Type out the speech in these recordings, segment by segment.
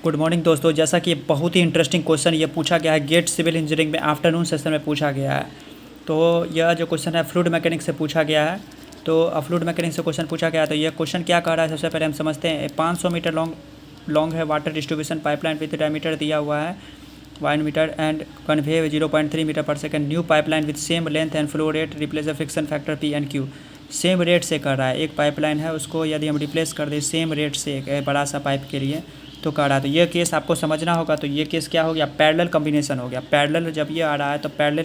Good morning दोस्तों। जैसा कि बहुत ही इंटरेस्टिंग क्वेश्चन ये पूछा गया है गेट सिविल इंजीनियरिंग में आफ्टरनून सेशन में पूछा गया है। तो यह जो क्वेश्चन है फ्लूइड मैकेनिक्स से पूछा गया है। तो फ्लूइड मैकेनिक्स से क्वेश्चन पूछा गया है। तो ये क्वेश्चन क्या कह रहा है, सबसे पहले हम समझते हैं। 500 मीटर लॉन्ग है water distribution pipeline with diameter दिया हुआ है 1 मीटर एंड कन्वे 0.3 मीटर पर second. New pipeline with same length and flow rate replace the friction factor P and Q. Same rate से कर रहा है, एक पाइपलाइन है उसको यदि हम रिप्लेस कर दें सेम रेट से एक बड़ा सा पाइप के लिए तो कर रहा है। तो ये केस आपको समझना होगा। तो ये केस क्या हो गया, पैरेलल कॉम्बिनेशन हो गया। पैरेलल जब ये आ रहा है तो पैरेलल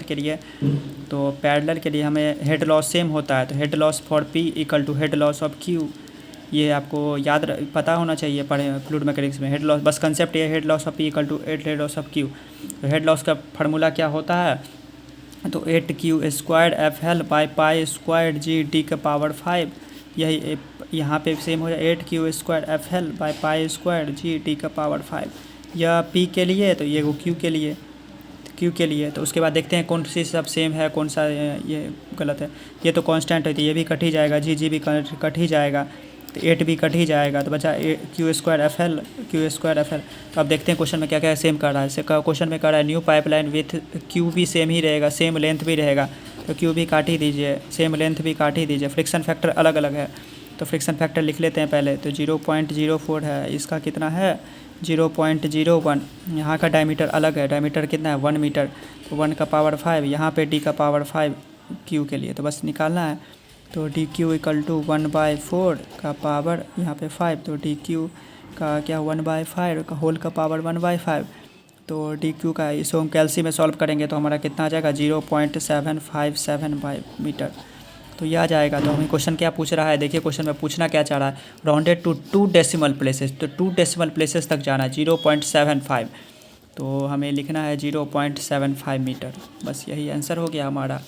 के लिए हमें हेड लॉस सेम होता है। तो head loss for P equal to head loss of Q. ये आपको पता होना चाहिए पढ़े फ्लूइड मैकेनिक्स में। हेड लॉस बस कंसेप्ट ये, head loss of P equal to head loss of Q. तो हेड लॉस का फार्मूला क्या होता है, तो 8Q² FL by pi square G D का पावर 5। यही यहाँ पे सेम हो जाए 8Q² FL by pi square G D का पावर 5। यह P के लिए, तो ये वो Q के लिए। तो उसके बाद देखते हैं कौन सी सब सेम है, कौन सा ये गलत है। ये तो कांस्टेंट है तो ये भी कट ही जाएगा, जी भी कट ही जाएगा, तो 8 भी कट ही जाएगा। तो बचा Q² FL। तो अब देखते हैं क्वेश्चन में क्या क्या सेम कर रहा है। क्वेश्चन में कर रहा है न्यू पाइपलाइन विथ Q भी सेम ही रहेगा, सेम लेंथ भी रहेगा। तो Q भी काट ही दीजिए, सेम लेंथ भी काट ही दीजिए। फ्रिक्शन फैक्टर अलग अलग है तो फ्रिक्शन फैक्टर लिख लेते हैं पहले। तो 0.04 है, इसका कितना है 0.01। यहाँ का डायमीटर अलग है, डायमीटर कितना है 1 मीटर। तो 1 का पावर 5, यहाँ पे D का पावर 5 Q के लिए तो बस निकालना है। तो DQ इक्वल टू 1/4 का पावर यहाँ पे 5। तो DQ का क्या 1/5 का होल का पावर 1/5। तो DQ का इसको हम कैल्सी में सॉल्व करेंगे तो हमारा कितना आ जाएगा 0.757 मीटर। तो यह आ जाएगा। तो हमें क्वेश्चन क्या पूछ रहा है, देखिए क्वेश्चन में पूछना क्या चाह रहा है, राउंडेड टू 2 डेसिमल प्लेसेस। तो 2 डेसिमल प्लेसेस तक जाना है 0.75। तो हमें लिखना है 0.75 मीटर। बस यही आंसर हो गया हमारा।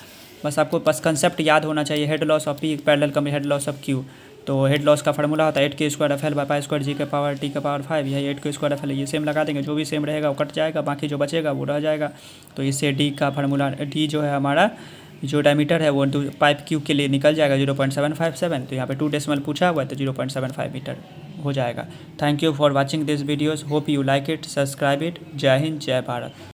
बस आपको बस कंसेप्ट याद होना चाहिए, head loss of p parallel कम हेड लॉस ऑफ क्यू। तो हेड लॉस का फार्मूला होता है 8Q² FL by pi square g के पावर टी का पावर 5। यही 8Q² FL ये सेम लगा देंगे, जो भी सेम रहेगा वो कट जाएगा, बाकी जो बचेगा वो रह जाएगा। तो इससे डी का फार्मूला, डी जो है हमारा जो डायमीटर है वो पाइप क्यू के लिए निकल जाएगा 0.757। तो यहाँ पे 2 डेसिमल पूछा हुआ है तो 0.75 मीटर हो जाएगा। Thank you for watching this videos, hope you like it, subscribe it. जय हिंद, जय भारत।